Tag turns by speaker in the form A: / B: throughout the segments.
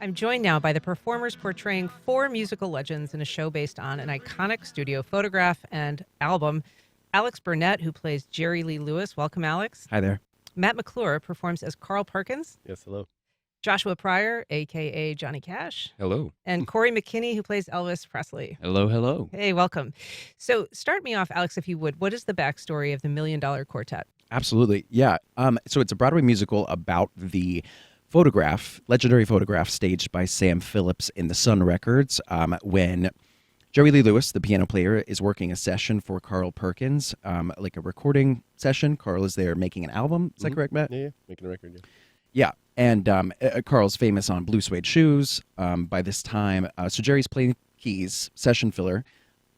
A: I'm joined now by the performers portraying four musical legends in a show based on an iconic studio photograph and album. Alex Burnette, who plays Jerry Lee Lewis. Welcome, Alex.
B: Hi there.
A: Matt McClure performs as Carl Perkins.
C: Yes, hello.
A: Joshua Pryor, a.k.a. Johnny Cash.
D: Hello.
A: And Corey McKinney, who plays Elvis Presley.
D: Hello, hello.
A: Hey, welcome. So start me off, Alex, if you would. What is the backstory of the $1 Million Quartet?
B: Absolutely. Yeah. So it's a Broadway musical about the legendary photograph staged by Sam Phillips in the Sun Records when Jerry Lee Lewis, the piano player, is working a session for Carl Perkins, like a recording session. Carl is there making an album. Is that correct, Matt?
C: Yeah, making a record, yeah.
B: Yeah. And Carl's famous on Blue Suede Shoes by this time. So Jerry's playing keys, session filler.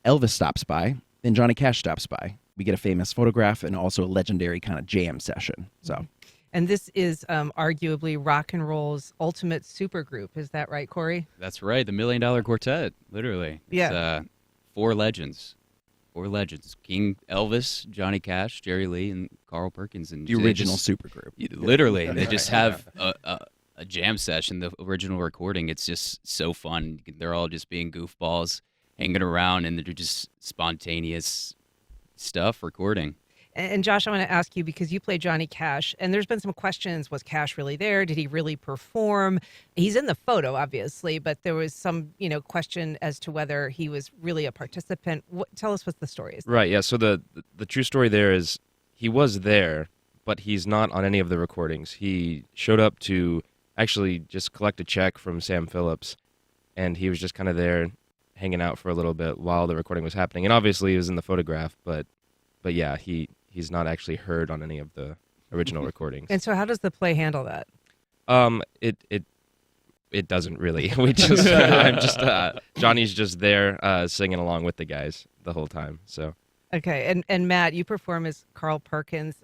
B: Elvis stops by. Then Johnny Cash stops by. We get a famous photograph and also a legendary kind of jam session. So,
A: And this is arguably rock and roll's ultimate supergroup. Is that right, Corey?
D: That's right. The $1 Million Quartet, literally.
A: Yeah.
D: It's, four legends. King Elvis, Johnny Cash, Jerry Lee, and Carl Perkins. And
B: the original supergroup.
D: Literally. They just have a jam session, the original recording. It's just so fun. They're all just being goofballs, hanging around, and they're just spontaneous stuff recording.
A: And Josh, I want to ask you, because you play Johnny Cash, and there's been some questions. Was Cash really there? Did he really perform? He's in the photo, obviously, but there was some, question as to whether he was really a participant. Tell us what the story is.
E: Right, yeah. So the true story there is he was there, but he's not on any of the recordings. He showed up to actually just collect a check from Sam Phillips, and he was just kind of there hanging out for a little bit while the recording was happening. And obviously he was in the photograph, but yeah, he's not actually heard on any of the original recordings.
A: And so how does the play handle that?
E: It doesn't really. We just Johnny's just there singing along with the guys the whole time. So
A: Okay, and Matt, you perform as Carl Perkins.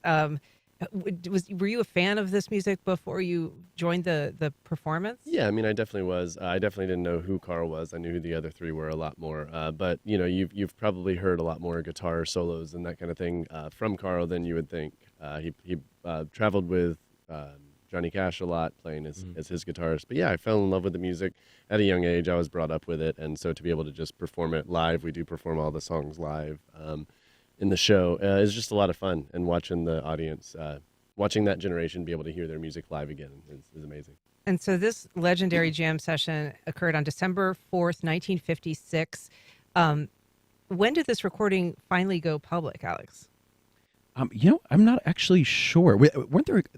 A: Were you a fan of this music before you joined the performance?
C: Yeah, I mean, I definitely was. I definitely didn't know who Carl was. I knew who the other three were a lot more. But you've probably heard a lot more guitar solos and that kind of thing from Carl than you would think. He traveled with Johnny Cash a lot, playing as his guitarist. But yeah, I fell in love with the music at a young age. I was brought up with it, and so to be able to just perform it live, we do perform all the songs live. In the show is just a lot of fun, and watching the audience, watching that generation be able to hear their music live again is amazing.
A: And so this legendary jam session occurred on December 4th, 1956. When did this recording finally go public, Alex?
B: I'm not actually sure.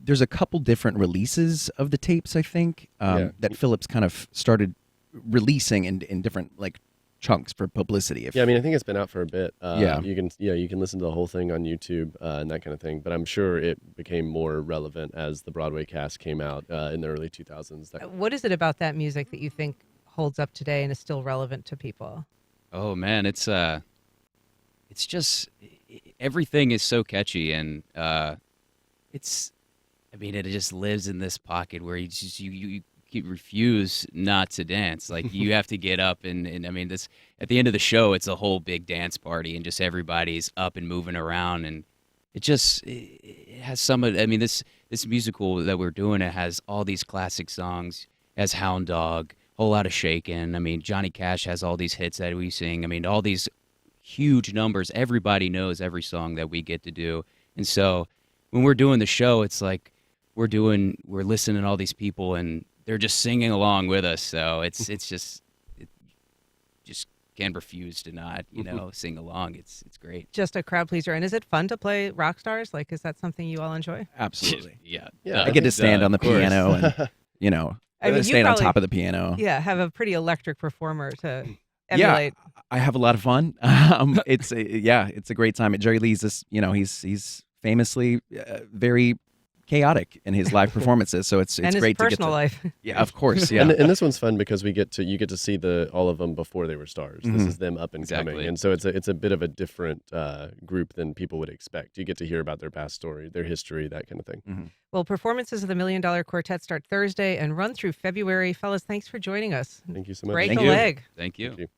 B: There's a couple different releases of the tapes, I think, that Phillips kind of started releasing in different, chunks for publicity.
C: I mean, I think it's been out for a bit.
B: Yeah.
C: You can listen to the whole thing on YouTube and that kind of thing. But I'm sure it became more relevant as the Broadway cast came out in the early 2000s.
A: What is it about that music that you think holds up today and is still relevant to people?
D: Oh man, it's just everything is so catchy, and it just lives in this pocket where you refuse not to dance. Like you have to get up and I mean, this at the end of the show, it's a whole big dance party, and just everybody's up and moving around, and it has some of. I mean, this musical that we're doing, it has all these classic songs. It has Hound Dog, Whole Lotta Shakin'. I mean, Johnny Cash has all these hits that we sing. I mean, all these huge numbers. Everybody knows every song that we get to do, and so when we're doing the show, it's like we're listening to all these people, and they're just singing along with us, so it just can't refuse to not, sing along. It's great.
A: Just a crowd pleaser. And is it fun to play rock stars? Is that something you all enjoy?
B: Absolutely.
D: Yeah.
B: I get to stand on the piano and,
A: I mean,
B: stand on top of the piano.
A: Yeah, have a pretty electric performer to emulate.
B: Yeah, I have a lot of fun. It's a great time. Jerry Lee's this, he's famously very chaotic in his live performances, so it's
A: and
B: great
A: his personal life.
B: Yeah, of course. Yeah,
C: and this one's fun because you get to see all of them before they were stars. This is them up and coming, and so it's a bit of a different group than people would expect. You get to hear about their past story, their history, that kind of thing.
A: Well, performances of the $1 Million Quartet start Thursday and run through February. Fellas, thanks for joining us.
C: Thank you so much.
A: Break
D: Thank
A: a
D: you.
A: leg.
D: Thank you.
C: Thank you.